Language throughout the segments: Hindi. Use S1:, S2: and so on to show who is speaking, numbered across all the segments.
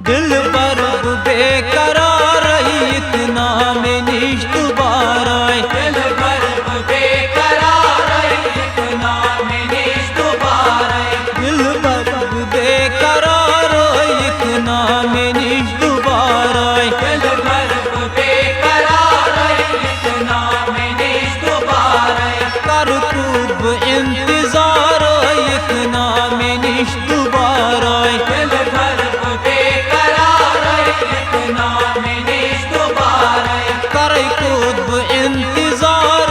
S1: दिल पर बेकरार इतना में निश दोबारा,
S2: दिल पर बेकरार इतना में निश दोबारा,
S1: दिल पर बेकरार इतना में निश दोबारा,
S2: दिल पर बेकरार इतना में निश दोबारा,
S1: कर खूब इंतजार इतना में निश दोबारा,
S2: दिल पर बेकरार इतना में निश दोबारा,
S1: कर खूब इंतजार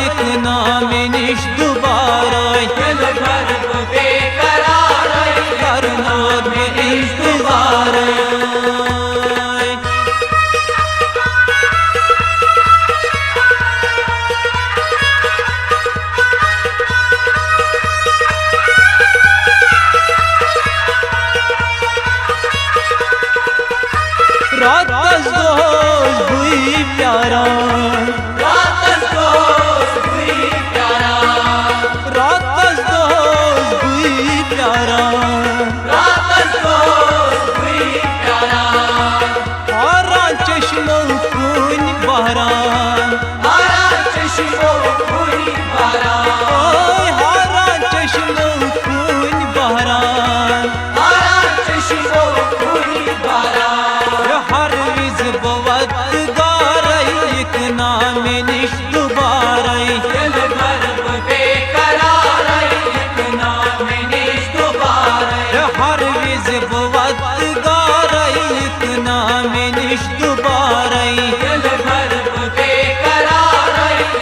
S1: इतना में निश दोबारा,
S2: दिल पर बेकरार
S1: करना में इंतजार। रात दोस्त हुई प्यारा,
S2: रात दोस्त हुई प्यारा,
S1: रात दोस्त हुई प्यारा,
S2: रात दोस्त हुई प्यारा,
S1: हारा चश्मों खून बहरान,
S2: हारा चश्मों खून बहरान,
S1: ओए हारा चश्मों खून बहरान,
S2: हारा चश्मों खून बहरान,
S1: हर विज बवत गारई एक नाम निश दोबारा,
S2: दिल पर बेकरार इतना में निश दोबारा,
S1: हर विज बवत गारई एक नाम निश दोबारा,
S2: दिल पर बेकरार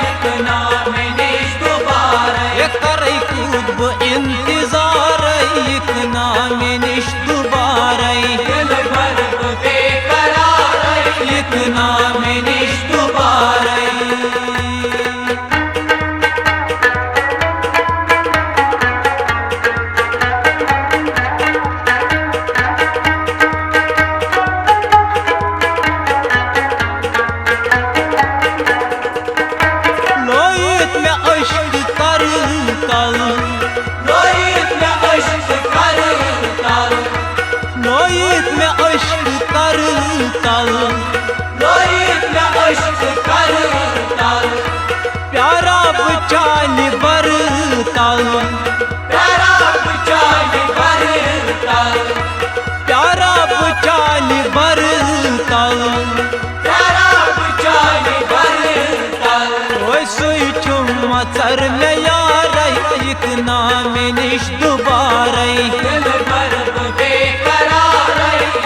S2: इतना में निश दोबारा,
S1: करई खूब इंतजार एक नाम निश दोबारा,
S2: दिल पर बेकरार
S1: एक नाम निश दोबारा। लोहित में अश्क कर तल,
S2: लोहित में अश्क कर तल,
S1: लोहित में अश्क कर तल,
S2: लोहित में अश्क कर तल,
S1: प्यारा बचान बर तल,
S2: प्यारा बचान कर तल,
S1: प्यारा बचान बर तल,
S2: प्यारा बचान कर तल,
S1: ओए सोई चुम्मा सर में यार एक नाम निश दोबारा,
S2: दिल पर बेकरार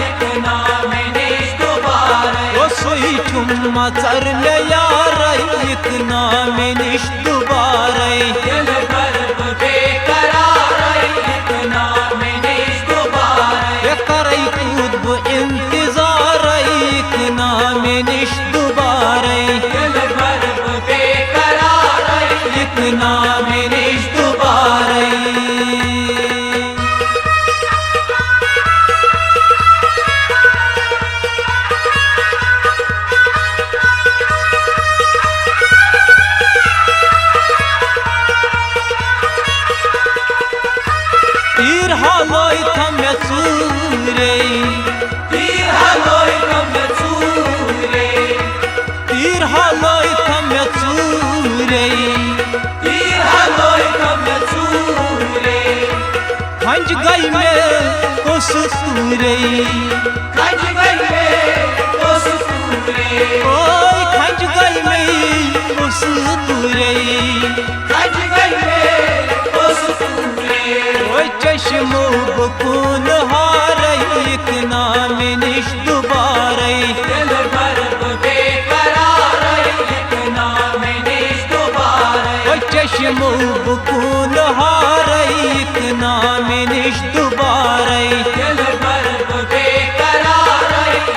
S2: इतना में निश दोबारा,
S1: ओ सोई चुम्मा सर में यार एक नाम निश दोबारा,
S2: दिल पर बेकरार इतना में निश दोबारा,
S1: करई खूब इंतजार एक नाम निश दोबारा,
S2: दिल पर बेकरार
S1: एक नाम निश दोबारा। तीर हालोय थमे चूरे,
S2: तीर हलोय कम चूरे,
S1: तीर हालोय थमे चूरे,
S2: तीर हलोय कम चूरे,
S1: हंज गई में उस सूरे,
S2: खज गई में उस सूरे,
S1: ओए खंज गई में उस सूरे,
S2: खज गई में उस सूरे,
S1: ओए चश्मो बकून हार एक नाम निश दोबारा,
S2: दिल पर बेकरार इतना में निश दोबारा,
S1: ओए चश्मो बकून हार एक नाम निश दोबारा,
S2: दिल पर बेकरार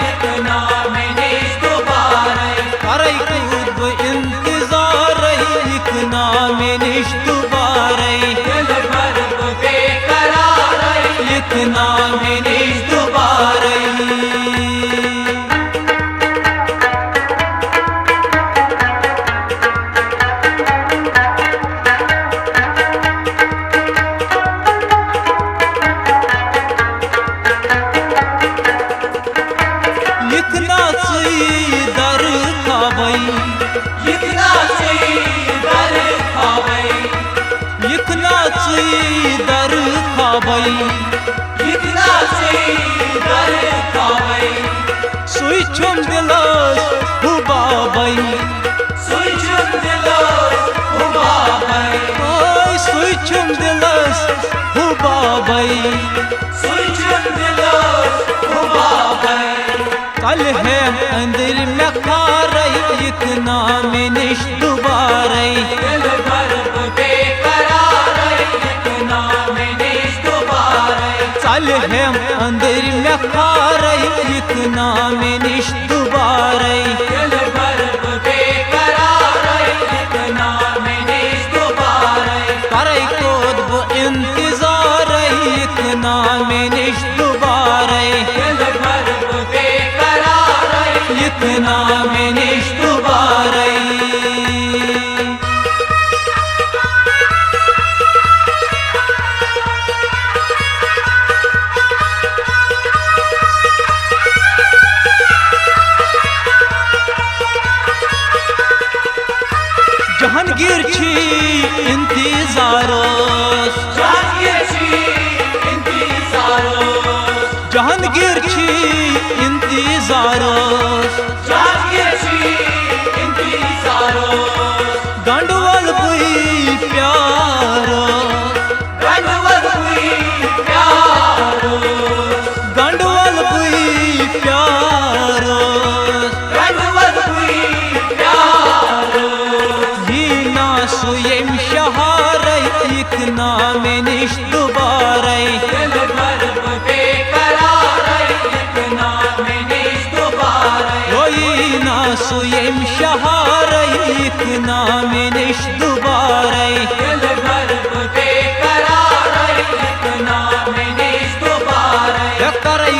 S2: इतना में निश दोबारा,
S1: करई खूब इंतजार एक नाम निश दोबारा,
S2: दिल पर बेकरार
S1: एक नाम निश दोबारा।
S2: इतना से दर कावै
S1: सुई छुम दिलस हुबाबै
S2: सुई छुम दिलस हुबाबै
S1: ओय सुई छुम दिलस हुबाबै
S2: सुई छुम दिलस हुबाबै
S1: कल है अंदर में खारै इतना में निश दुबारै
S2: दिल भर बेकरार इतना में निश दुबारै
S1: कल है अंदर में खारै इतना में निश दुबारै
S2: दिल भर बेकरार इतना में निश दुबारै
S1: करै कोद वो इंतजार इतना में निश दुबारै
S2: दिल भर बेकरार
S1: इतना में निश दुबारै जहांगीर छी इंतजारोस
S2: जहांगीर छी इंतजारोस
S1: जहांगीर छी इंतजारोस
S2: जहांगीर छी इंतजारोस
S1: गंडवल बुई प्यारो
S2: गंडवल हुई प्यारोस
S1: गंडवल बुई प्यारो
S2: गंडवल हुई प्यारोस
S1: जीना सुयम शहारै इतना में निश दुबारै
S2: दिल भर बेकरार इतना में निश दुबारै
S1: कोई ना सुयम शहारै इतना में निश दुबारै
S2: दिल भर बेकरार इतना में निश दुबारै
S1: करै